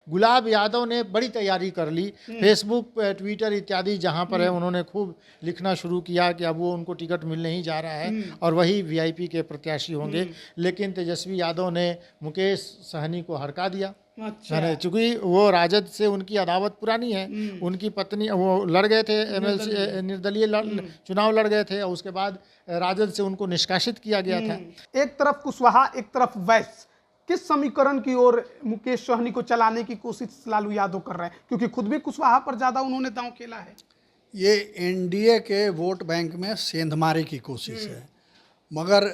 गुलाब यादव ने बड़ी तैयारी कर ली, फेसबुक, ट्विटर इत्यादि जहां पर है उन्होंने खूब लिखना शुरू किया कि अब वो उनको टिकट मिलने ही जा रहा है और वही वीआईपी के प्रत्याशी होंगे। लेकिन तेजस्वी यादव ने मुकेश सहनी को हरका दिया। अच्छा। चूंकि वो राजद से उनकी अदावत पुरानी है, उनकी पत्नी वो लड़ गए थे एमएलसी निर्दलीय चुनाव लड़ गए थे और उसके बाद राजद से उनको निष्कासित किया गया था। एक तरफ कुशवाहा एक तरफ वैस, किस समीकरण की ओर मुकेश सहनी को चलाने की कोशिश लालू यादव कर रहे हैं, क्योंकि खुद भी कुशवाहा पर ज्यादा उन्होंने दांव खेला है। ये एनडीए के वोट बैंक में सेंधमारी की कोशिश है, मगर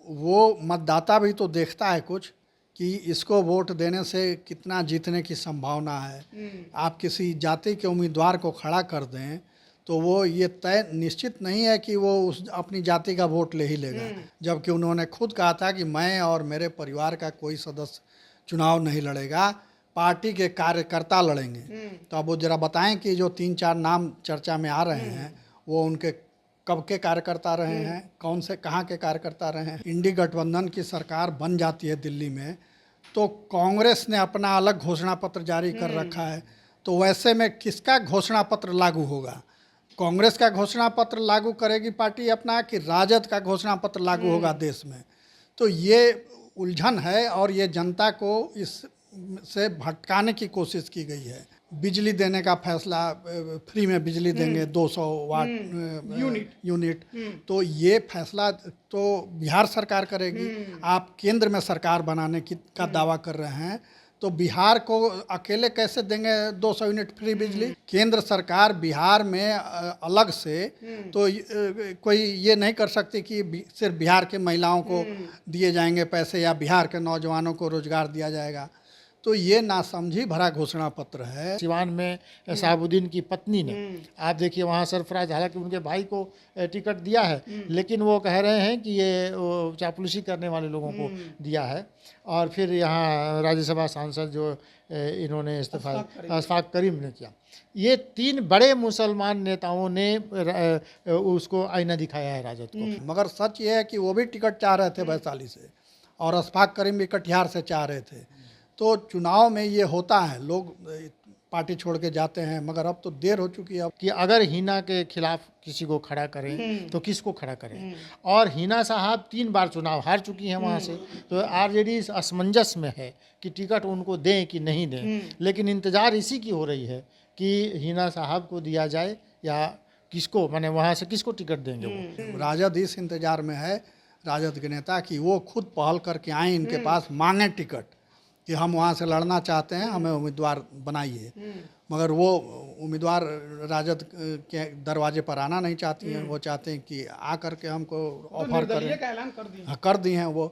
वो मतदाता भी तो देखता है कुछ कि इसको वोट देने से कितना जीतने की संभावना है। आप किसी जाति के उम्मीदवार को खड़ा कर दें तो वो ये तय निश्चित नहीं है कि वो उस अपनी जाति का वोट ले ही लेगा, जबकि उन्होंने खुद कहा था कि मैं और मेरे परिवार का कोई सदस्य चुनाव नहीं लड़ेगा, पार्टी के कार्यकर्ता लड़ेंगे। तो अब वो जरा बताएं कि जो 3-4 नाम चर्चा में आ रहे हैं वो उनके कब के कार्यकर्ता रहे हैं, कौन से कहाँ के कार्यकर्ता रहे हैं। इंडी गठबंधन की सरकार बन जाती है दिल्ली में तो कांग्रेस ने अपना अलग घोषणा पत्र जारी कर रखा है, तो वैसे में किसका घोषणा पत्र लागू होगा? कांग्रेस का घोषणा पत्र लागू करेगी पार्टी अपना कि राजद का घोषणा पत्र लागू होगा देश में? तो ये उलझन है और ये जनता को इस से भटकाने की कोशिश की गई है। बिजली देने का फैसला, फ्री में बिजली देंगे 200 वाट यूनिट, तो ये फैसला तो बिहार सरकार करेगी। आप केंद्र में सरकार बनाने का दावा कर रहे हैं तो बिहार को अकेले कैसे देंगे 200 यूनिट फ्री बिजली? केंद्र सरकार बिहार में अलग से तो कोई ये नहीं कर सकती कि सिर्फ बिहार के महिलाओं को दिए जाएंगे पैसे या बिहार के नौजवानों को रोजगार दिया जाएगा। तो ये नासमझी भरा घोषणा पत्र है। सिवान में शहाबुद्दीन की पत्नी ने, आप देखिए वहाँ सरफराज, हालांकि उनके भाई को टिकट दिया है लेकिन वो कह रहे हैं कि ये चापलूसी करने वाले लोगों को दिया है। और फिर यहाँ राज्यसभा सांसद जो इन्होंने इस्तीफा अशफाक करीम ने किया। ये 3 बड़े मुसलमान नेताओं ने उसको आईना दिखाया है राजद को। मगर सच ये है कि वो भी टिकट चाह रहे थे वैशाली से और अशफाक करीम भी कटिहार से चाह रहे थे। तो चुनाव में ये होता है, लोग पार्टी छोड़ के जाते हैं, मगर अब तो देर हो चुकी है। अब कि अगर हिना के खिलाफ किसी को खड़ा करें तो किसको खड़ा करें? और हिना साहब 3 बार चुनाव हार चुकी हैं वहाँ से, तो आरजेडी इस असमंजस में है कि टिकट उनको दें कि नहीं दें। लेकिन इंतज़ार इसी की हो रही है कि हिना साहब को दिया जाए या किसको, माने वहाँ से किसको टिकट देंगे वो। राजद इस इंतजार में है, राजद के नेता, कि वो खुद पहल करके आए इनके पास, मांगे टिकट कि हम वहाँ से लड़ना चाहते हैं, हमें उम्मीदवार बनाइए। मगर वो उम्मीदवार राजद के दरवाजे पर आना नहीं चाहती हैं। वो चाहते हैं कि आ करके हमको ऑफर करें। का ऐलान कर दिया। हाँ, कर दी हैं वो।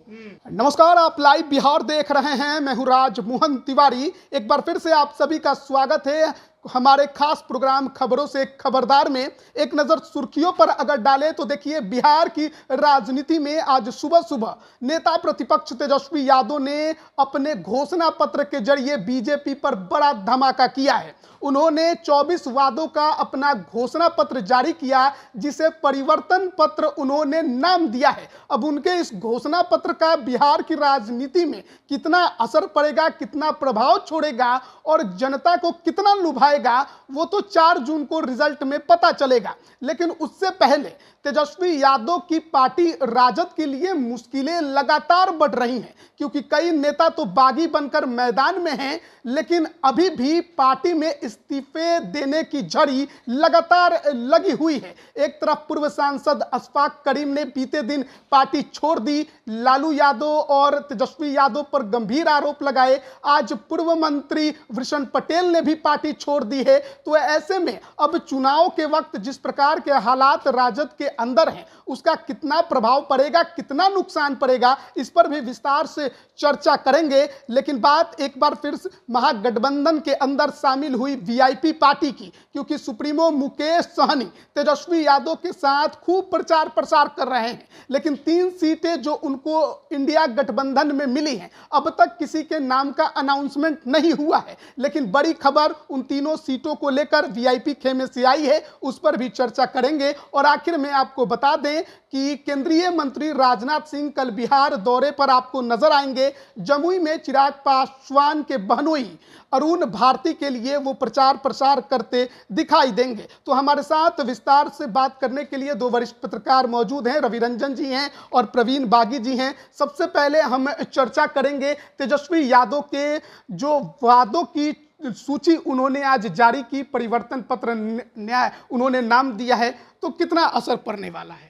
नमस्कार, आप लाइव बिहार देख रहे हैं। मैं हूँ राज मोहन तिवारी। एक बार फिर से आप सभी का स्वागत है हमारे खास प्रोग्राम खबरों से खबरदार में। एक नजर सुर्खियों पर अगर डालें तो देखिए, बिहार की राजनीति में आज सुबह सुबह नेता प्रतिपक्ष तेजस्वी यादव ने अपने घोषणा पत्र के जरिए बीजेपी पर बड़ा धमाका किया है। उन्होंने 24 वादों का अपना घोषणा पत्र जारी किया, जिसे परिवर्तन पत्र उन्होंने नाम दिया है। अब उनके इस घोषणा पत्र का बिहार की राजनीति में कितना असर पड़ेगा, कितना प्रभाव छोड़ेगा और जनता को कितना लुभाएगा, वो तो 4 जून को रिजल्ट में पता चलेगा। लेकिन उससे पहले तेजस्वी यादव की पार्टी राजद के लिए मुश्किलें लगातार बढ़ रही हैं, क्योंकि कई नेता तो बागी बनकर मैदान में हैं, लेकिन अभी भी पार्टी में इस्तीफे देने की झड़ी लगातार लगी हुई है। एक तरफ पूर्व सांसद अशफाक करीम ने बीते दिन पार्टी छोड़ दी, लालू यादव और तेजस्वी यादव पर गंभीर आरोप लगाए। आज पूर्व मंत्री वृषण पटेल ने भी पार्टी छोड़ दी है। तो ऐसे में अब चुनाव के वक्त जिस प्रकार के हालात राजद के अंदर हैं, उसका कितना प्रभाव पड़ेगा, कितना नुकसान पड़ेगा, इस पर भी विस्तार से चर्चा करेंगे। लेकिन बात एक बार फिर महागठबंधन के अंदर शामिल हुई वीआईपी पार्टी की, क्योंकि सुप्रीमो मुकेश सहनी तेजस्वी यादव के साथ खूब प्रचार प्रसार कर रहे हैं, लेकिन 3 सीटें जो उनको इंडिया गठबंधन में मिली हैं, अब तक किसी के नाम का अनाउंसमेंट नहीं हुआ है। लेकिन बड़ी खबर उन तीनों सीटों को लेकर वीआईपी खेमे से आई है, उस पर भी चर्चा करेंगे। और आखिर में आपको बता दें कि केंद्रीय मंत्री राजनाथ सिंह कल बिहार दौरे पर आपको नजर आएंगे। जमुई में चिराग पासवान के बहनोई अरुण भारती के लिए वो प्रचार प्रसार करते दिखाई देंगे। तो हमारे साथ विस्तार से बात करने के लिए 2 वरिष्ठ पत्रकार मौजूद हैं, रवि रंजन जी हैं और प्रवीण बागी जी हैं। सबसे पहले हम चर्चा करेंगे तेजस्वी यादव के जो वादों की सूची उन्होंने आज जारी की, परिवर्तन पत्र न्याय उन्होंने नाम दिया है, तो कितना असर पड़ने वाला है?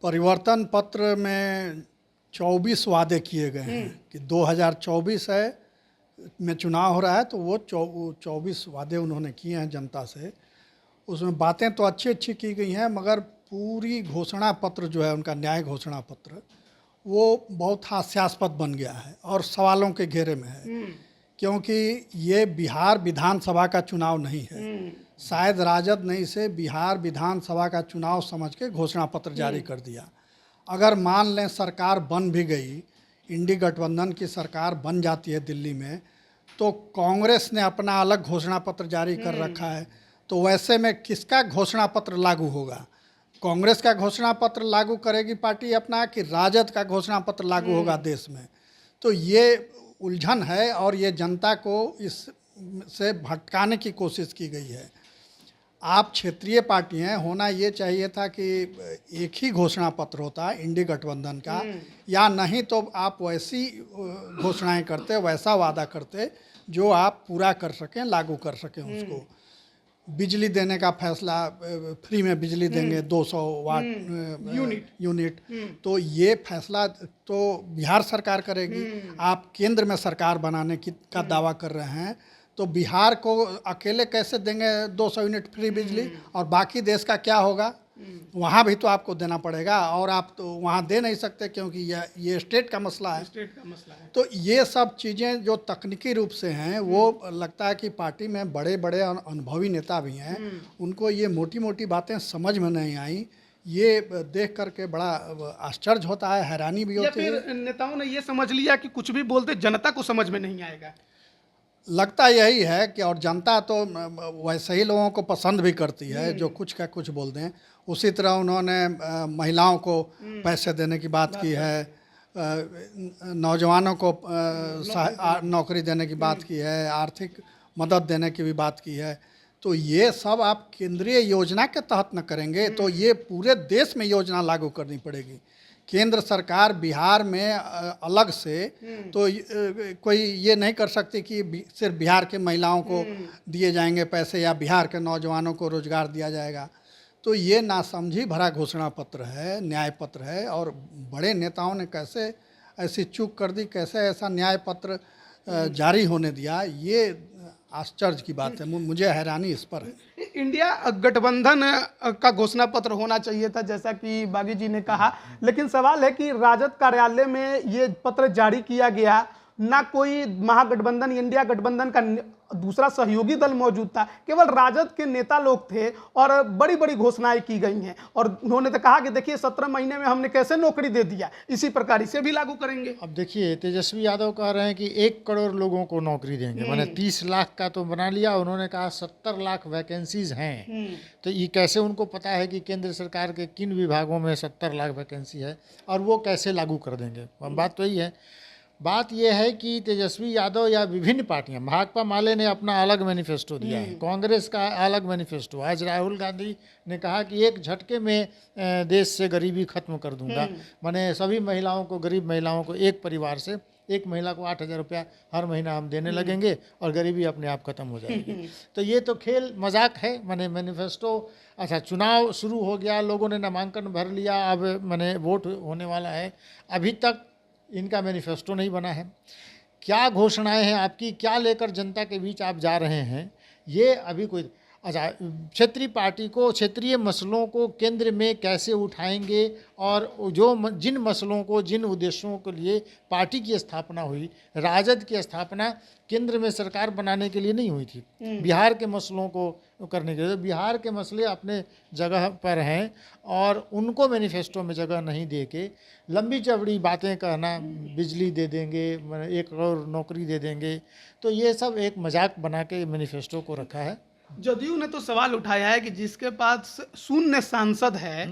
परिवर्तन पत्र में 24 वादे किए गए हैं कि 2024 है में चुनाव हो रहा है, तो वो 24 वादे उन्होंने किए हैं जनता से। उसमें बातें तो अच्छी अच्छी की गई हैं, मगर पूरी घोषणा पत्र जो है उनका, न्याय घोषणा पत्र, वो बहुत हास्यास्पद बन गया है और सवालों के घेरे में है, क्योंकि ये बिहार विधानसभा का चुनाव नहीं है। शायद राजद ने इसे बिहार विधानसभा का चुनाव समझ के घोषणा पत्र जारी कर दिया। अगर मान लें सरकार बन भी गई, इंडी गठबंधन की सरकार बन जाती है दिल्ली में, तो कांग्रेस ने अपना अलग घोषणा पत्र जारी कर रखा है, तो वैसे में किसका घोषणा पत्र लागू होगा? कांग्रेस का घोषणा पत्र लागू करेगी पार्टी अपना, कि राजद का घोषणा पत्र लागू होगा देश में? तो ये उलझन है और ये जनता को इससे भटकाने की कोशिश की गई है। आप क्षेत्रीय पार्टी हैं, होना ये चाहिए था कि एक ही घोषणा पत्र होता इंडी गठबंधन का, या नहीं तो आप वैसी घोषणाएं करते, वैसा वादा करते जो आप पूरा कर सकें, लागू कर सकें उसको। बिजली देने का फैसला, फ्री में बिजली देंगे 200 वाट यूनिट, तो ये फैसला तो बिहार सरकार करेगी। आप केंद्र में सरकार बनाने का दावा कर रहे हैं, तो बिहार को अकेले कैसे देंगे 200 यूनिट फ्री बिजली, और बाकी देश का क्या होगा? वहाँ भी तो आपको देना पड़ेगा, और आप तो वहाँ दे नहीं सकते क्योंकि ये स्टेट का मसला है। तो ये सब चीज़ें जो तकनीकी रूप से हैं, वो लगता है कि पार्टी में बड़े बड़े अनुभवी नेता भी हैं, उनको ये मोटी मोटी बातें समझ में नहीं आई। ये देख करके बड़ा आश्चर्य होता है, हैरानी भी होती है। फिर नेताओं ने ये समझ लिया कि कुछ भी बोलते जनता को समझ में नहीं आएगा। लगता यही है कि, और जनता तो वैसे ही लोगों को पसंद भी करती है जो कुछ का कुछ बोल दें। उसी तरह उन्होंने महिलाओं को पैसे देने की बात की है, नौजवानों को नौकरी देने की बात की है, आर्थिक मदद देने की भी बात की है। तो ये सब आप केंद्रीय योजना के तहत न करेंगे तो ये पूरे देश में योजना लागू करनी पड़ेगी। केंद्र सरकार बिहार में अलग से तो कोई ये नहीं कर सकती कि सिर्फ बिहार के महिलाओं को दिए जाएंगे पैसे या बिहार के नौजवानों को रोजगार दिया जाएगा। तो ये नासमझी भरा घोषणा पत्र है, न्याय पत्र है, और बड़े नेताओं ने कैसे ऐसी चूक कर दी, कैसे ऐसा न्याय पत्र जारी होने दिया, ये आश्चर्य की बात है। मुझे हैरानी इस पर है। इंडिया गठबंधन का घोषणा पत्र होना चाहिए था, जैसा कि बागी जी ने कहा, लेकिन सवाल है कि राजद कार्यालय में ये पत्र जारी किया गया, ना कोई महागठबंधन इंडिया गठबंधन का दूसरा सहयोगी दल मौजूद था, केवल राजद के नेता लोग थे और बड़ी बड़ी घोषणाएं की गई हैं। और उन्होंने तो कहा कि देखिए 17 महीने में हमने कैसे नौकरी दे दिया, इसी प्रकार इसे भी लागू करेंगे। अब देखिए तेजस्वी यादव कह रहे हैं कि 1 करोड़ लोगों को नौकरी देंगे, मैंने 30 लाख का तो बना लिया, उन्होंने कहा 70 लाख वैकेंसीज हैं। तो ये कैसे उनको पता है कि केंद्र सरकार के किन विभागों में 70 लाख वैकेंसी है और वो कैसे लागू कर देंगे? बात तो यही है। बात यह है कि तेजस्वी यादव या विभिन्न पार्टियां, भाकपा माले ने अपना अलग मैनिफेस्टो दिया है, कांग्रेस का अलग मैनिफेस्टो। आज राहुल गांधी ने कहा कि एक झटके में देश से गरीबी खत्म कर दूंगा, माने सभी महिलाओं को, गरीब महिलाओं को, एक परिवार से एक महिला को 8,000 रुपया हर महीना हम देने लगेंगे और गरीबी अपने आप खत्म हो जाएगी। तो ये तो खेल मजाक है, माने मैनिफेस्टो। अच्छा, चुनाव शुरू हो गया, लोगों ने नामांकन भर लिया, अब माने वोट होने वाला है, अभी तक इनका मैनिफेस्टो नहीं बना है। क्या घोषणाएं हैं आपकी, क्या लेकर जनता के बीच आप जा रहे हैं, ये अभी कोई। अच्छा, क्षेत्रीय पार्टी को क्षेत्रीय मसलों को केंद्र में कैसे उठाएंगे, और जिन मसलों को, जिन उद्देश्यों के लिए पार्टी की स्थापना हुई, राजद की स्थापना केंद्र में सरकार बनाने के लिए नहीं हुई थी, बिहार के मसलों को करने के लिए। बिहार के मसले अपने जगह पर हैं और उनको मैनिफेस्टो में जगह नहीं दे के लंबी चौड़ी बातें कहना, बिजली दे देंगे, 1 करोड़ नौकरी दे देंगे, तो ये सब एक मजाक बना के मैनिफेस्टो को रखा है। जदयू ने तो सवाल उठाया है कि जिसके पास शून्य सांसद है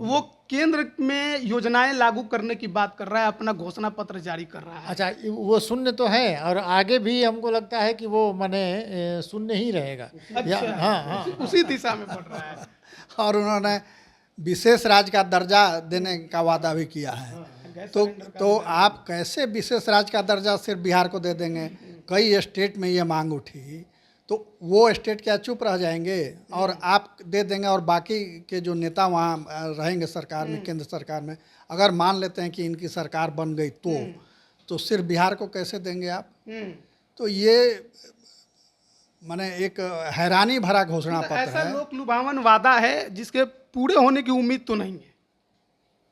वो केंद्र में योजनाएं लागू करने की बात कर रहा है, अपना घोषणा पत्र जारी कर रहा है। अच्छा, वो शून्य तो है और आगे भी हमको लगता है कि वो माने शून्य ही रहेगा। अच्छा, हाँ, उसी दिशा में बढ़ रहा है। और उन्होंने विशेष राज्य का दर्जा देने का वादा भी किया है। तो आप कैसे विशेष राज्य का दर्जा सिर्फ बिहार को दे देंगे? कई स्टेट में ये मांग उठी, तो वो स्टेट क्या चुप रह जाएंगे और आप दे देंगे, और बाकी के जो नेता वहाँ रहेंगे सरकार में, केंद्र सरकार में, अगर मान लेते हैं कि इनकी सरकार बन गई तो सिर्फ बिहार को कैसे देंगे आप? तो ये माने एक हैरानी भरा घोषणा पत्र ऐसा है। लोक लुभावन वादा है जिसके पूरे होने की उम्मीद तो नहीं है।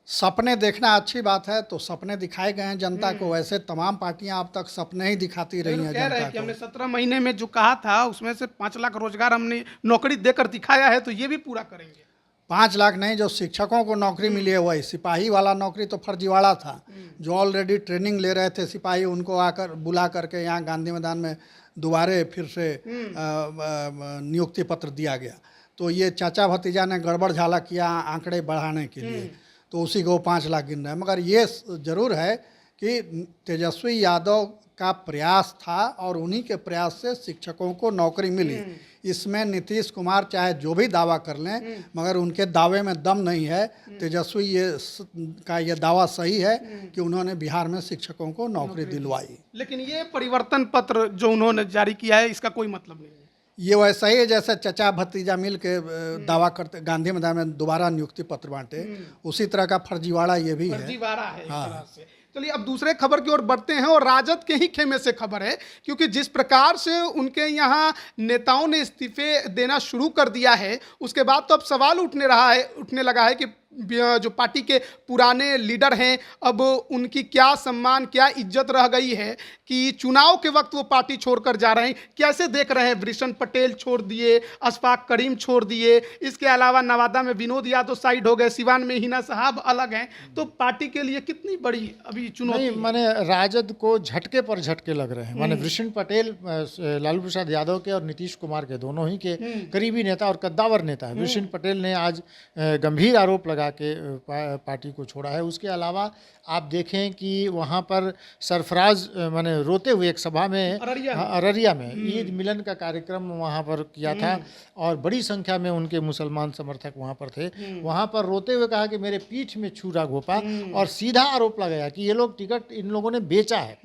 सपने देखना अच्छी बात है, तो सपने दिखाए गए हैं जनता को। वैसे तमाम पार्टियां अब तक सपने ही दिखाती रही हैं कह रहे जनता हैं कि को। हमने 17 महीने में जो कहा था उसमें से 5 लाख रोजगार हमने नौकरी देकर दिखाया है, तो ये भी पूरा करेंगे। 5 लाख नहीं, जो शिक्षकों को नौकरी मिली है वही। सिपाही वाला नौकरी तो फर्जीवाड़ा था। जो ऑलरेडी ट्रेनिंग ले रहे थे सिपाही, उनको आकर बुला करके यहाँ गांधी मैदान में दोबारे फिर से नियुक्ति पत्र दिया गया। तो ये चाचा भतीजा ने गड़बड़ झाला किया आंकड़े बढ़ाने के लिए, तो उसी को 5 लाख गिन रहे हैं। मगर ये जरूर है कि तेजस्वी यादव का प्रयास था और उन्हीं के प्रयास से शिक्षकों को नौकरी मिली। इसमें नीतीश कुमार चाहे जो भी दावा कर लें, मगर उनके दावे में दम नहीं है। तेजस्वी ये दावा सही है कि उन्होंने बिहार में शिक्षकों को नौकरी दिलवाई। लेकिन ये परिवर्तन पत्र जो उन्होंने जारी किया है, इसका कोई मतलब नहीं है। ये वैसा ही है जैसे चचा भतीजा मिल के दावा करते, गांधी मैदान में दोबारा नियुक्ति पत्र बांटे, उसी तरह का फर्जीवाड़ा ये भी है। फर्जीवाड़ा है एक तरह से। चलिए अब दूसरे खबर की ओर बढ़ते हैं, और राजद के ही खेमे से खबर है, क्योंकि जिस प्रकार से उनके यहाँ नेताओं ने इस्तीफे देना शुरू कर दिया है, उसके बाद तो अब सवाल उठने लगा है कि जो पार्टी के पुराने लीडर हैं, अब उनकी क्या सम्मान, क्या इज्जत रह गई है कि चुनाव के वक्त वो पार्टी छोड़कर जा रहे हैं। कैसे देख रहे हैं? वृषण पटेल छोड़ दिए, अशफाक करीम छोड़ दिए, इसके अलावा नवादा में विनोद यादव साइड हो गए, सिवान में हिना साहब अलग हैं। तो पार्टी के लिए कितनी बड़ी अभी चुनौती? माने राजद को झटके पर झटके लग रहे हैं। माने वृषण पटेल लालू प्रसाद यादव के और नीतीश कुमार के, दोनों ही के करीबी नेता और कद्दावर नेता है। वृषण पटेल ने आज गंभीर आरोप लगा के पार्टी को छोड़ा है। उसके अलावा आप देखें कि वहाँ पर सरफराज माने रोते हुए एक सभा में अररिया में ईद मिलन का कार्यक्रम वहाँ पर किया था, और बड़ी संख्या में उनके मुसलमान समर्थक वहाँ पर थे। वहाँ पर रोते हुए कहा कि मेरे पीठ में छुरा घोंपा, और सीधा आरोप लगाया कि ये लोग टिकट इन लोगों ने बेचा है,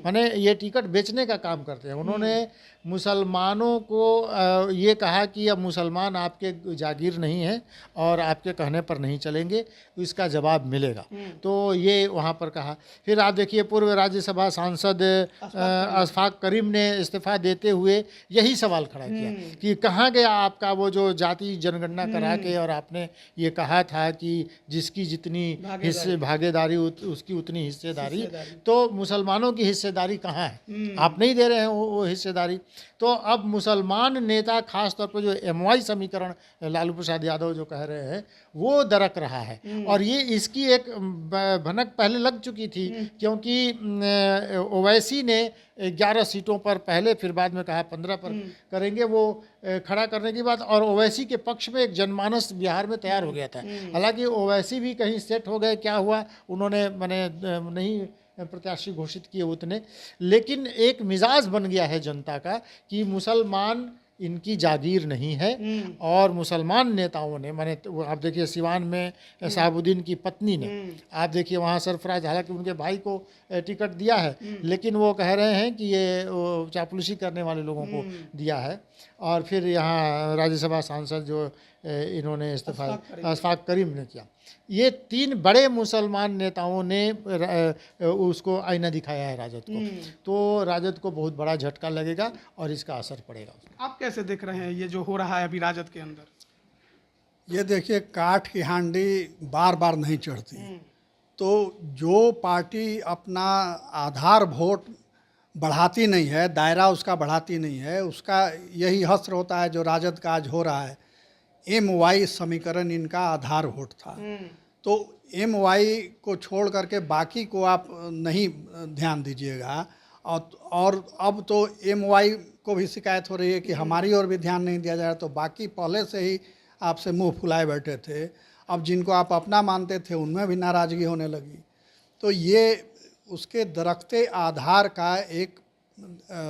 माने ये टिकट बेचने का काम करते हैं। उन्होंने मुसलमानों को ये कहा कि अब मुसलमान आपके जागीर नहीं है और आपके कहने पर नहीं चलेंगे, तो इसका जवाब मिलेगा। तो ये वहाँ पर कहा। फिर आप देखिए पूर्व राज्यसभा सांसद अशफाक करीम ने इस्तीफा देते हुए यही सवाल खड़ा किया कि कहाँ गया आपका वो जो जाति जनगणना करा के और आपने ये कहा था कि जिसकी जितनी भागीदारी उसकी उतनी हिस्सेदारी, तो मुसलमानों की हिस्सेदारी कहाँ है? आप नहीं दे रहे हैं वो हिस्सेदारी। तो अब मुसलमान नेता, खास तौर पर जो MY समीकरण लालू प्रसाद यादव जो कह रहे हैं, वो दरक रहा है। और ये इसकी एक भनक पहले लग चुकी थी, क्योंकि ओवैसी ने 11 सीटों पर पहले, फिर बाद में कहा 15 पर करेंगे, वो खड़ा करने की बात, और ओवैसी के पक्ष में एक जनमानस बिहार में तैयार हो गया था। हालांकि ओवैसी भी कहीं सेट हो गए, क्या हुआ उन्होंने मैंने नहीं प्रत्याशी घोषित किए उतने, लेकिन एक मिजाज बन गया है जनता का कि मुसलमान इनकी जागीर नहीं है। और मुसलमान नेताओं ने, माने आप देखिए सिवान में शहाबुद्दीन की पत्नी ने, आप देखिए वहाँ सरफराज, हालांकि उनके भाई को टिकट दिया है, लेकिन वो कह रहे हैं कि ये चापलूसी करने वाले लोगों को दिया है। और फिर यहाँ राज्यसभा सांसद जो इन्होंने इस्तीफा अशफाक करीम ने किया। ये 3 बड़े मुसलमान नेताओं ने उसको आईना दिखाया है राजद को, तो राजद को बहुत बड़ा झटका लगेगा और इसका असर पड़ेगा। आप कैसे देख रहे हैं ये जो हो रहा है अभी राजद के अंदर? ये देखिए, काठ की हांडी बार बार नहीं चढ़ती। तो जो पार्टी अपना आधार वोट बढ़ाती नहीं है, दायरा उसका बढ़ाती नहीं है, उसका यही हश्र होता है जो राजद का आज हो रहा है। MY समीकरण इनका आधार वोट था, तो MY को छोड़ करके बाकी को आप नहीं ध्यान दीजिएगा। और अब तो MY को भी शिकायत हो रही है कि हमारी ओर भी ध्यान नहीं दिया जा रहा, तो बाकी पहले से ही आपसे मुंह फुलाए बैठे थे। अब जिनको आप अपना मानते थे उनमें भी नाराज़गी होने लगी। तो ये उसके दरख्ते आधार का एक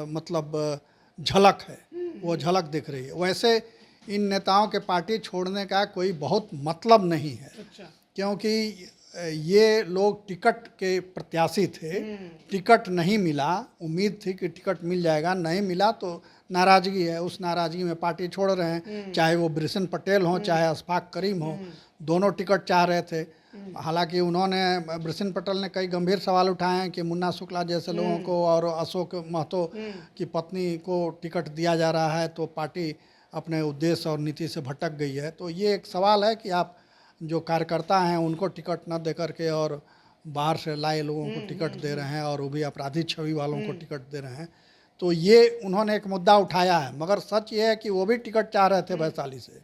मतलब झलक है, वो झलक दिख रही है। वैसे इन नेताओं के पार्टी छोड़ने का कोई बहुत मतलब नहीं है। अच्छा। क्योंकि ये लोग टिकट के प्रत्याशी थे, टिकट नहीं मिला, उम्मीद थी कि टिकट मिल जाएगा, नहीं मिला तो नाराज़गी है। उस नाराज़गी में पार्टी छोड़ रहे हैं, चाहे वो ब्रिशन पटेल हों चाहे अशफाक करीम हो, दोनों टिकट चाह रहे थे। हालांकि उन्होंने, ब्रिशन पटेल ने कई गंभीर सवाल उठाए हैं कि मुन्ना शुक्ला जैसे लोगों को और अशोक महतो की पत्नी को टिकट दिया जा रहा है, तो पार्टी अपने उद्देश्य और नीति से भटक गई है। तो ये एक सवाल है कि आप जो कार्यकर्ता हैं उनको टिकट न दे करके और बाहर से लाए लोगों को टिकट दे रहे हैं, और वो भी अपराधी छवि वालों को टिकट दे रहे हैं। तो ये उन्होंने एक मुद्दा उठाया है, मगर सच ये है कि वो भी टिकट चाह रहे थे वैशाली से,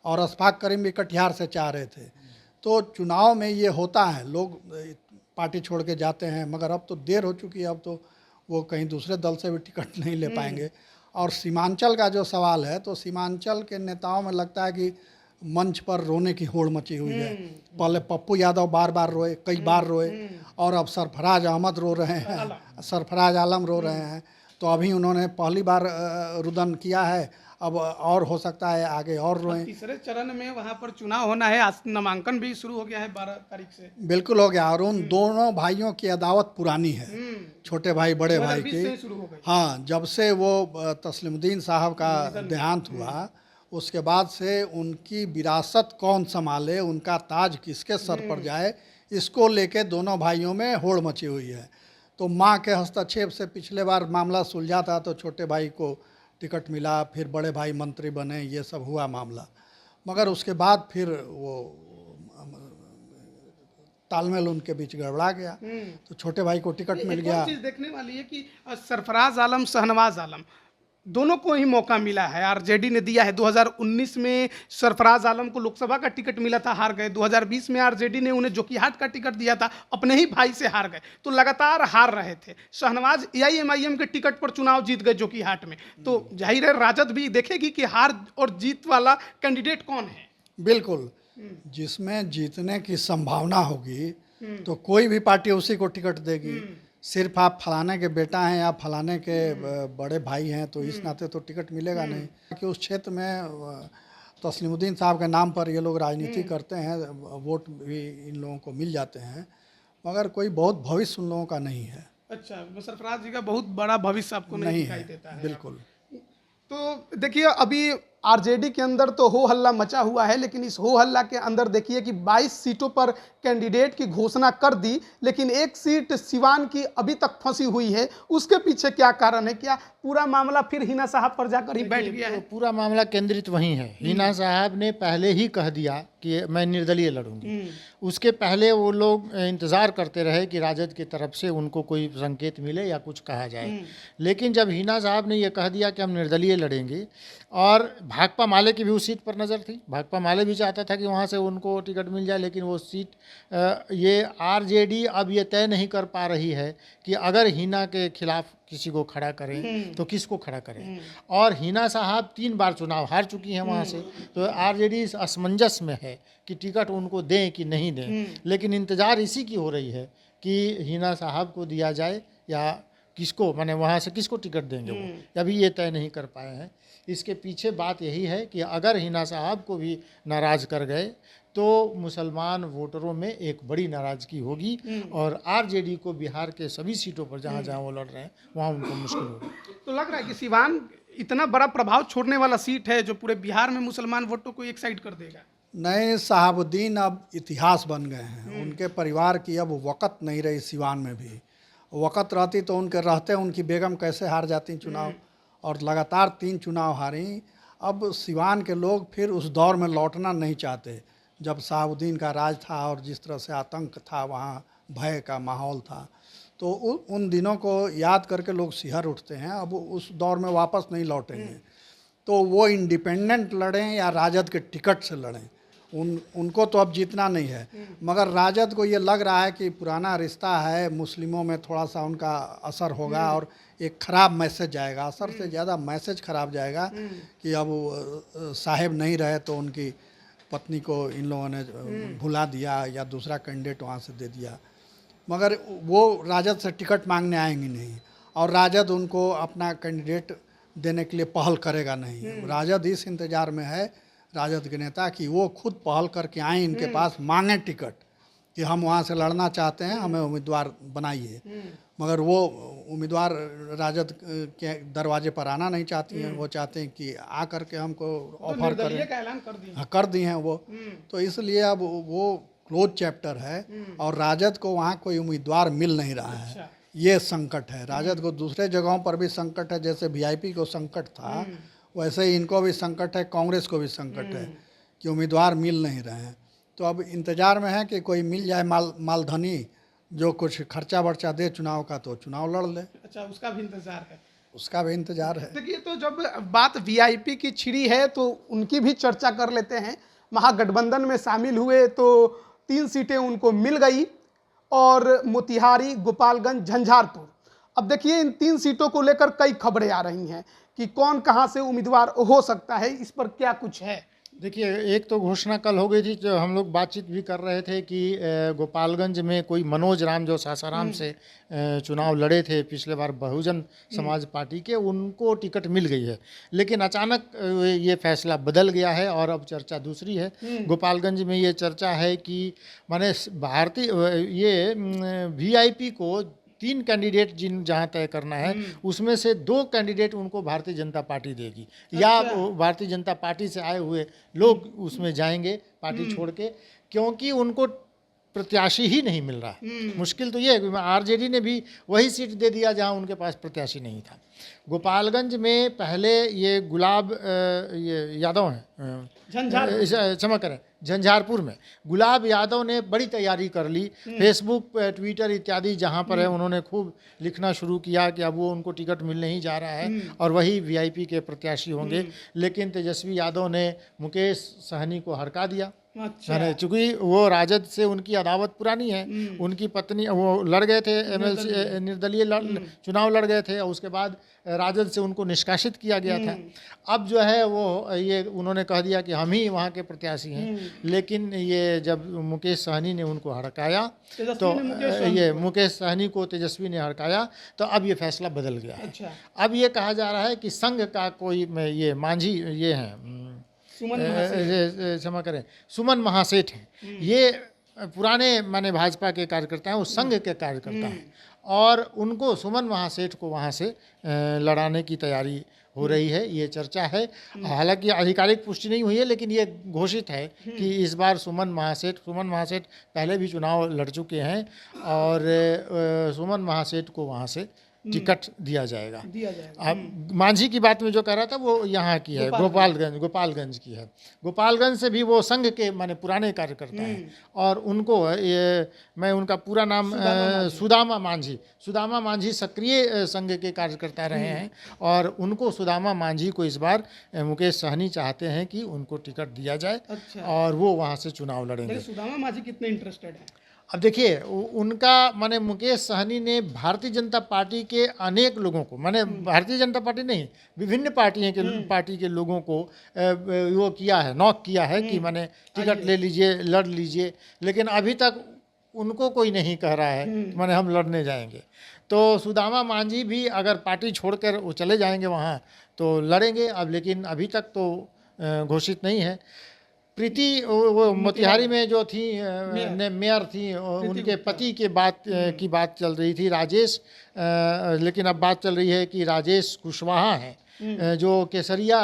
और अशफाक करीम भी कटिहार से चाह रहे थे। तो चुनाव में ये होता है, लोग पार्टी छोड़ के जाते हैं, मगर अब तो देर हो चुकी है, अब तो वो कहीं दूसरे दल से भी टिकट नहीं ले पाएंगे। और सीमांचल का जो सवाल है, तो सीमांचल के नेताओं में लगता है कि मंच पर रोने की होड़ मची हुई है। पहले पप्पू यादव बार बार रोए, कई बार रोए, और अब सरफराज अहमद रो रहे हैं, सरफराज आलम रो रहे हैं। तो अभी उन्होंने पहली बार रुदन किया है, अब और हो सकता है आगे और रोएं। तीसरे चरण में वहां पर चुनाव होना है, आज नामांकन भी शुरू हो गया है 12 तारीख से। बिल्कुल हो गया, और उन दोनों भाइयों की अदावत पुरानी है, छोटे भाई बड़े भाई की। शुरू हो गई। हाँ, जब से वो तस्लीमुद्दीन साहब का देहांत हुआ, उसके बाद से उनकी विरासत कौन संभाले, उनका ताज किसके सर पर जाए, इसको लेके दोनों भाइयों में होड़ मची हुई है। तो माँ के हस्तक्षेप से पिछले बार मामला सुलझा था, तो छोटे भाई को टिकट मिला, फिर बड़े भाई मंत्री बने, ये सब हुआ मामला। मगर उसके बाद फिर वो तालमेल उनके बीच गड़बड़ा गया, तो छोटे भाई को टिकट मिल गया। चीज़ देखने वाली है कि सरफराज आलम, शहनवाज आलम दोनों को ही मौका मिला है। आरजेडी ने दिया है। 2019 में सरफराज आलम को लोकसभा का टिकट मिला था, हार गए। 2020 में आरजेडी ने उन्हें जोकीहाट का टिकट दिया था, अपने ही भाई से हार गए। तो लगातार हार रहे थे। शहनवाज AIMIM के टिकट पर चुनाव जीत गए जोकीहाट में। तो जाहिर है राजद भी देखेगी कि हार और जीत वाला कैंडिडेट कौन है। बिल्कुल, जिसमें जीतने की संभावना होगी तो कोई भी पार्टी उसी को टिकट देगी। सिर्फ आप फलाने के बेटा हैं या फलाने के बड़े भाई हैं तो इस नाते तो टिकट मिलेगा नहीं। कि उस क्षेत्र में तस्लीमुद्दीन साहब के नाम पर ये लोग राजनीति करते हैं, वोट भी इन लोगों को मिल जाते हैं, मगर कोई बहुत भविष्य उन लोगों का नहीं है। अच्छा, सरफराज जी का बहुत बड़ा भविष्य आपको नहीं दिखाई देता है। बिल्कुल। तो देखिए, अभी आरजेडी के अंदर तो हो हल्ला मचा हुआ है, लेकिन इस हो हल्ला के अंदर देखिए कि 22 सीटों पर कैंडिडेट की घोषणा कर दी, लेकिन एक सीट सिवान की अभी तक फंसी हुई है। उसके पीछे क्या कारण है? क्या पूरा मामला फिर हिना साहब पर जाकर ही बैठ गया है? पूरा मामला केंद्रित वहीं है। हिना साहब ने पहले ही कह दिया कि मैं निर्दलीय लड़ूंगी। उसके पहले वो लोग इंतज़ार करते रहे कि राजद की तरफ से उनको कोई संकेत मिले या कुछ कहा जाए, लेकिन जब हिना साहब ने ये कह दिया कि हम निर्दलीय लड़ेंगे, और भाकपा माले की भी उस सीट पर नज़र थी, भाकपा माले भी चाहता था कि वहाँ से उनको टिकट मिल जाए, लेकिन वो सीट ये आरजेडी अब ये तय नहीं कर पा रही है कि अगर हिना के खिलाफ किसी को खड़ा करें तो किसको खड़ा करें। और हिना साहब 3 बार चुनाव हार चुकी हैं वहाँ से, तो आरजेडी इस असमंजस में है कि टिकट उनको दें कि नहीं दें। लेकिन इंतज़ार इसी की हो रही है कि हिना साहब को दिया जाए या किसको, माने वहाँ से किसको टिकट देंगे, वो अभी ये तय नहीं कर पाए हैं। इसके पीछे बात यही है कि अगर हिना साहब को भी नाराज़ कर गए तो मुसलमान वोटरों में एक बड़ी नाराज़गी होगी, और आरजेडी को बिहार के सभी सीटों पर जहाँ जहाँ वो लड़ रहे हैं वहाँ उनको मुश्किल होगी। तो लग रहा है कि सिवान इतना बड़ा प्रभाव छोड़ने वाला सीट है जो पूरे बिहार में मुसलमान वोटों को एक साइड कर देगा। नए शहाबुद्दीन अब इतिहास बन गए हैं। उनके परिवार की अब वक़्त नहीं रही सिवान में भी। वक़्त रहती तो उनके रहते उनकी बेगम कैसे हार जाती चुनाव, और लगातार 3 चुनाव हारी। अब सिवान के लोग फिर उस दौर में लौटना नहीं चाहते जब शहाबुद्दीन का राज था और जिस तरह से आतंक था, वहाँ भय का माहौल था। तो उन दिनों को याद करके लोग सिहर उठते हैं। अब उस दौर में वापस नहीं लौटेंगे। तो वो इंडिपेंडेंट लड़ें या राजद के टिकट से लड़ें, उनको तो अब जीतना नहीं है। मगर राजद को ये लग रहा है कि पुराना रिश्ता है, मुस्लिमों में थोड़ा सा उनका असर होगा और एक ख़राब मैसेज जाएगा। असर से ज़्यादा मैसेज ख़राब जाएगा कि अब साहेब नहीं रहे तो उनकी पत्नी को इन लोगों ने भुला दिया या दूसरा कैंडिडेट वहाँ से दे दिया। मगर वो राजद से टिकट मांगने आएंगी नहीं, और राजद उनको अपना कैंडिडेट देने के लिए पहल करेगा नहीं। राजद इस इंतज़ार में है, राजद के नेता, कि वो खुद पहल करके आएँ इनके पास, मांगें टिकट कि हम वहाँ से लड़ना चाहते हैं, हमें उम्मीदवार बनाइए। मगर वो उम्मीदवार राजद के दरवाजे पर आना नहीं चाहती हैं। वो चाहते हैं कि आ करके हमको ऑफर करें। कर दी हैं वो। तो इसलिए अब वो क्लोज चैप्टर है और राजद को वहाँ कोई उम्मीदवार मिल नहीं रहा है। ये संकट है। राजद को दूसरे जगहों पर भी संकट है, जैसे वीआईपी को संकट था वैसे ही इनको भी संकट है, कांग्रेस को भी संकट है कि उम्मीदवार मिल नहीं रहे हैं। तो अब इंतज़ार में है कि कोई मिल जाए मालधनी जो कुछ खर्चा वर्चा दे चुनाव का, तो चुनाव लड़ ले। अच्छा, उसका भी इंतजार है। उसका भी इंतजार है। देखिए, तो जब बात वीआईपी की छिड़ी है तो उनकी भी चर्चा कर लेते हैं। महागठबंधन में शामिल हुए तो 3 सीटें उनको मिल गई, और मोतिहारी, गोपालगंज, झंझारपुर। अब देखिए, इन 3 सीटों को लेकर कई खबरें आ रही हैं कि कौन कहां से उम्मीदवार हो सकता है। इस पर क्या कुछ है? देखिए, एक तो घोषणा कल हो गई थी, जो हम लोग बातचीत भी कर रहे थे कि गोपालगंज में कोई मनोज राम जो सासाराम से चुनाव लड़े थे पिछले बार बहुजन समाज पार्टी के, उनको टिकट मिल गई है। लेकिन अचानक ये फैसला बदल गया है और अब चर्चा दूसरी है। गोपालगंज में ये चर्चा है कि माने भारतीय ये वीआईपी को 3 कैंडिडेट जहाँ तय करना है उसमें से 2 कैंडिडेट उनको भारतीय जनता पार्टी देगी। या भारतीय जनता पार्टी से आए हुए लोग उसमें जाएंगे पार्टी छोड़ के, क्योंकि उनको प्रत्याशी ही नहीं मिल रहा है। मुश्किल तो ये है कि आरजेडी ने भी वही सीट दे दिया जहाँ उनके पास प्रत्याशी नहीं था। गोपालगंज में पहले ये गुलाब ये यादव हैं, क्षमा करें, झंझारपुर में गुलाब यादव ने बड़ी तैयारी कर ली। फेसबुक, ट्विटर इत्यादि जहाँ पर है उन्होंने खूब लिखना शुरू किया कि अब वो उनको टिकट मिलने ही जा रहा है और वही वीआईपी के प्रत्याशी होंगे। लेकिन तेजस्वी यादव ने मुकेश सहनी को हड़का दिया। अच्छा। चूँकि वो राजद से उनकी अदावत पुरानी है। उनकी पत्नी, वो लड़ गए थे एमएलसी, निर्दलीय चुनाव लड़ गए थे, और उसके बाद राजद से उनको निष्कासित किया गया था। अब जो है वो ये उन्होंने कह दिया कि हम ही वहाँ के प्रत्याशी हैं। लेकिन ये जब मुकेश सहनी ने उनको हड़काया, तो ये मुकेश सहनी को तेजस्वी ने हड़काया, तो अब ये फैसला बदल गया है। अच्छा। अब ये कहा जा रहा है कि संघ का कोई ये मांझी ये हैं, क्षमा करें, सुमन महासेठ हैं। ये पुराने माने भाजपा के कार्यकर्ता हैं, वो संघ के कार्यकर्ता हैं, और उनको सुमन महासेठ को वहाँ से लड़ाने की तैयारी हो रही है, ये चर्चा है। हालांकि आधिकारिक पुष्टि नहीं हुई है, लेकिन ये घोषित है कि इस बार सुमन महासेठ पहले भी चुनाव लड़ चुके हैं, और सुमन महासेठ को वहाँ से टिकट दिया जाएगा। अब मांझी की बात में जो कह रहा था वो यहाँ की है, गोपालगंज की है। गोपालगंज से भी वो संघ के माने पुराने कार्यकर्ता हैं, और उनको ये मैं उनका पूरा नाम सुदामा मांझी सक्रिय संघ के कार्यकर्ता रहे हैं, और उनको सुदामा मांझी को इस बार मुकेश सहनी चाहते हैं कि उनको टिकट दिया जाए। अच्छा। और वो वहाँ से चुनाव लड़ेंगे। सुदामा मांझी कितने इंटरेस्टेड है? अब देखिए, उनका माने मुकेश सहनी ने भारतीय जनता पार्टी के अनेक लोगों को, माने भारतीय जनता पार्टी नहीं, विभिन्न पार्टी के लोगों को वो किया है, नॉक किया है कि माने टिकट ले लीजिए, लड़ लीजिए। लेकिन अभी तक उनको कोई नहीं कह रहा है माने हम लड़ने जाएंगे। तो सुदामा मांझी भी अगर पार्टी छोड़कर वो चले जाएंगे वहाँ तो लड़ेंगे। अब लेकिन अभी तक तो घोषित नहीं है। प्रीति वो मोतिहारी में जो थी मेयर थी, उनके पति के बात चल रही थी, राजेश, लेकिन अब बात चल रही है कि राजेश कुशवाहा हैं जो केसरिया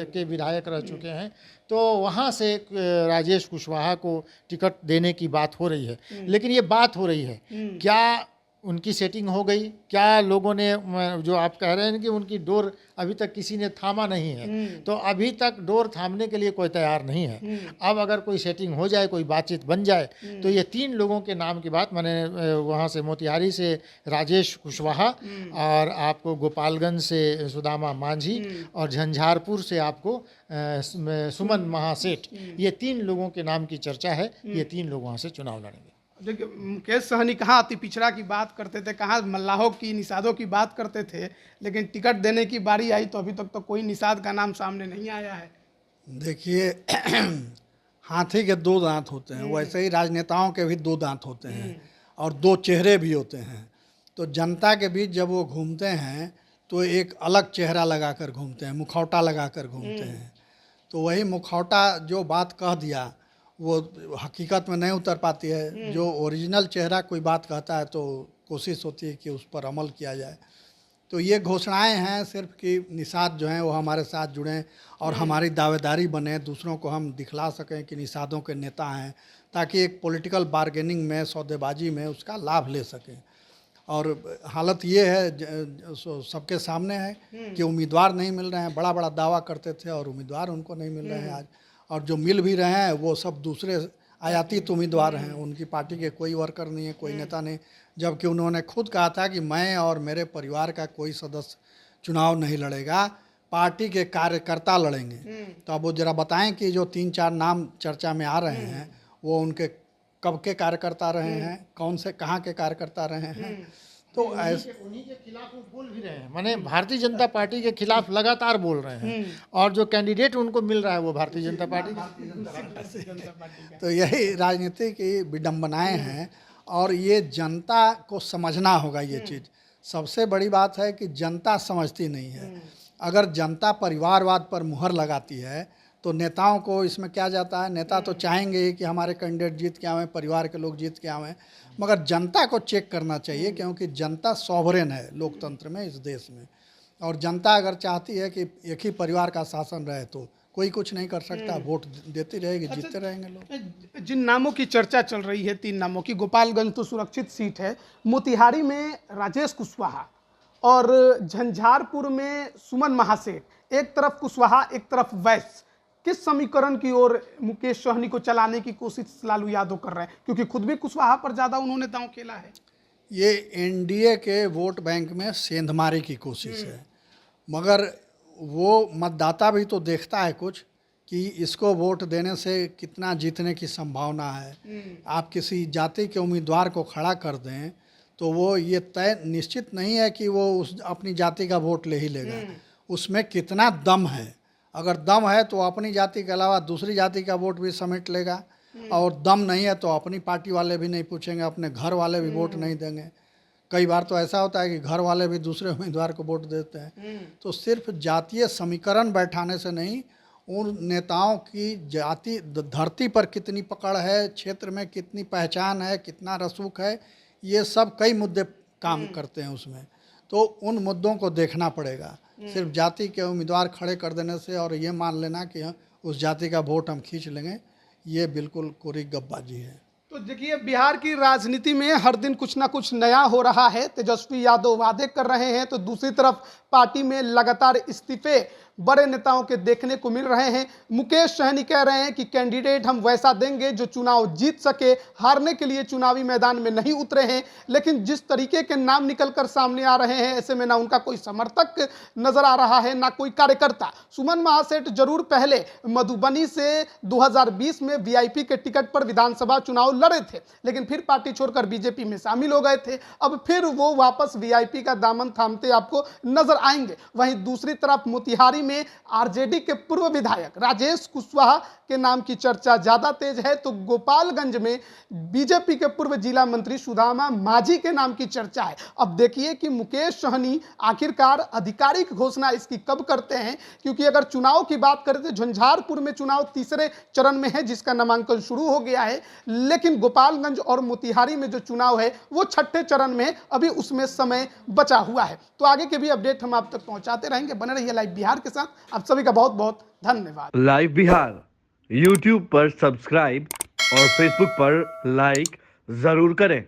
के विधायक रह चुके हैं, तो वहाँ से राजेश कुशवाहा को टिकट देने की बात हो रही है। लेकिन ये बात हो रही है, क्या उनकी सेटिंग हो गई? क्या लोगों ने, जो आप कह रहे हैं कि उनकी डोर अभी तक किसी ने थामा नहीं है, तो अभी तक डोर थामने के लिए कोई तैयार नहीं है। अब अगर कोई सेटिंग हो जाए, कोई बातचीत बन जाए, तो ये 3 लोगों के नाम की बात, मैंने वहाँ से मोतिहारी से राजेश कुशवाहा, और आपको गोपालगंज से सुदामा मांझी, और झंझारपुर से आपको सुमन महासेठ, ये 3 लोगों के नाम की चर्चा है। ये 3 लोग वहाँ से चुनाव लड़ेंगे। देखिए, मुकेश सहनी कहाँ अति पिछड़ा की बात करते थे, कहाँ मल्लाहों की, निषादों की बात करते थे, लेकिन टिकट देने की बारी आई तो अभी तक तो कोई निषाद का नाम सामने नहीं आया है। देखिए, हाथी के 2 दांत होते हैं, वैसे ही राजनेताओं के भी 2 दांत होते हैं और 2 चेहरे भी होते हैं। तो जनता के बीच जब वो घूमते हैं तो एक अलग चेहरा लगाकर घूमते हैं, मुखौटा लगाकर घूमते हैं। तो वही मुखौटा जो बात कह दिया वो हकीकत में नहीं उतर पाती है। जो ओरिजिनल चेहरा कोई बात कहता है तो कोशिश होती है कि उस पर अमल किया जाए। तो ये घोषणाएं हैं सिर्फ कि निषाद जो हैं वो हमारे साथ जुड़ें और हमारी दावेदारी बने, दूसरों को हम दिखला सकें कि निषादों के नेता हैं, ताकि एक पॉलिटिकल बार्गेनिंग में, सौदेबाजी में उसका लाभ ले सकें। और हालत ये है, सबके सामने है कि उम्मीदवार नहीं मिल रहे हैं। बड़ा बड़ा दावा करते थे और उम्मीदवार उनको नहीं मिल रहे हैं आज, और जो मिल भी रहे हैं वो सब दूसरे आयातित उम्मीदवार हैं। उनकी पार्टी के कोई वर्कर नहीं है, कोई नेता नहीं, जबकि उन्होंने खुद कहा था कि मैं और मेरे परिवार का कोई सदस्य चुनाव नहीं लड़ेगा, पार्टी के कार्यकर्ता लड़ेंगे। तो अब वो जरा बताएं कि जो 3-4 नाम चर्चा में आ रहे हैं वो उनके कब के कार्यकर्ता रहे हैं, कौन से कहाँ के कार्यकर्ता रहे हैं। तो ऐसे उन्हीं के खिलाफ वो बोल भी रहे हैं, माने भारतीय जनता पार्टी के खिलाफ लगातार बोल रहे हैं, और जो कैंडिडेट उनको मिल रहा है वो भारतीय जनता पार्टी का। तो यही राजनीति की विडंबनाएं हैं, और ये जनता को समझना होगा ये चीज़। सबसे बड़ी बात है कि जनता समझती नहीं है। अगर जनता परिवारवाद पर मुहर लगाती है तो नेताओं को इसमें क्या जाता है। नेता तो चाहेंगे ही कि हमारे कैंडिडेट जीत के आवें, परिवार के लोग जीत के आवें, मगर जनता को चेक करना चाहिए, क्योंकि जनता सॉवरेन है लोकतंत्र में, इस देश में। और जनता अगर चाहती है कि एक ही परिवार का शासन रहे तो कोई कुछ नहीं कर सकता, वोट देती रहेगी, जीतते रहेंगे लोग। जिन नामों की चर्चा चल रही है, 3 नामों की, गोपालगंज तो सुरक्षित सीट है, मोतिहारी में राजेश कुशवाहा और झंझारपुर में सुमन महासेठ, एक तरफ कुशवाहा एक तरफ वैश्य, किस समीकरण की ओर मुकेश सहनी को चलाने की कोशिश लालू यादव कर रहे हैं? क्योंकि खुद भी कुशवाहा पर ज़्यादा उन्होंने दांव खेला है। ये एनडीए के वोट बैंक में सेंधमारी की कोशिश है, मगर वो मतदाता भी तो देखता है कुछ कि इसको वोट देने से कितना जीतने की संभावना है। आप किसी जाति के उम्मीदवार को खड़ा कर दें तो वो ये तय निश्चित नहीं है कि वो उस अपनी जाति का वोट ले ही लेगा, उसमें कितना दम है। अगर दम है तो अपनी जाति के अलावा दूसरी जाति का वोट भी समेट लेगा, और दम नहीं है तो अपनी पार्टी वाले भी नहीं पूछेंगे, अपने घर वाले भी वोट नहीं देंगे। कई बार तो ऐसा होता है कि घर वाले भी दूसरे उम्मीदवार को वोट देते हैं। तो सिर्फ जातीय समीकरण बैठाने से नहीं, उन नेताओं की जाति धरती पर कितनी पकड़ है, क्षेत्र में कितनी पहचान है, कितना रसूख है, ये सब कई मुद्दे काम करते हैं उसमें। तो उन मुद्दों को देखना पड़ेगा। सिर्फ जाति के उम्मीदवार खड़े कर देने से और ये मान लेना कि उस जाति का वोट हम खींच लेंगे, ये बिल्कुल कोरी गपबाजी है। तो देखिए, बिहार की राजनीति में हर दिन कुछ ना कुछ नया हो रहा है। तेजस्वी यादव वादे कर रहे हैं तो दूसरी तरफ पार्टी में लगातार इस्तीफे बड़े नेताओं के देखने को मिल रहे हैं। मुकेश सहनी कह रहे हैं कि कैंडिडेट हम वैसा देंगे जो चुनाव जीत सके, हारने के लिए चुनावी मैदान में नहीं उतरे हैं। लेकिन जिस तरीके के नाम निकलकर सामने आ रहे हैं, ऐसे में ना उनका कोई समर्थक नजर आ रहा है ना कोई कार्यकर्ता। सुमन महासेठ जरूर पहले मधुबनी से 2020 में वीआईपी के टिकट पर विधानसभा चुनाव लड़े थे, लेकिन फिर पार्टी छोड़कर बीजेपी में शामिल हो गए थे। अब फिर वो वापस वीआईपी का दामन थामते आपको नजर आएंगे। वहीं दूसरी तरफ मोतिहारी में आरजेडी के पूर्व विधायक राजेश कुशवाहा के नाम की चर्चा ज्यादा तेज है, तो गोपालगंज में बीजेपी के पूर्व जिला मंत्री सुदामा मांझी के नाम की चर्चा है। अब देखिए कि मुकेश सहनी आखिरकार आधिकारिक घोषणा इसकी कब करते हैं, क्योंकि अगर चुनाव की बात करें तो झंझारपुर में चुनाव तीसरे चरण में है, जिसका नामांकन शुरू हो गया है, लेकिन गोपालगंज और मोतिहारी में जो चुनाव है वो छठे चरण में, अभी उसमें समय बचा हुआ है। तो आगे के भी अपडेट हम हम आप तक पहुंचाते रहेंगे। बने रहिए लाइव बिहार के साथ। आप सभी का बहुत बहुत धन्यवाद। लाइव बिहार यूट्यूब पर सब्सक्राइब और फेसबुक पर लाइक जरूर करें।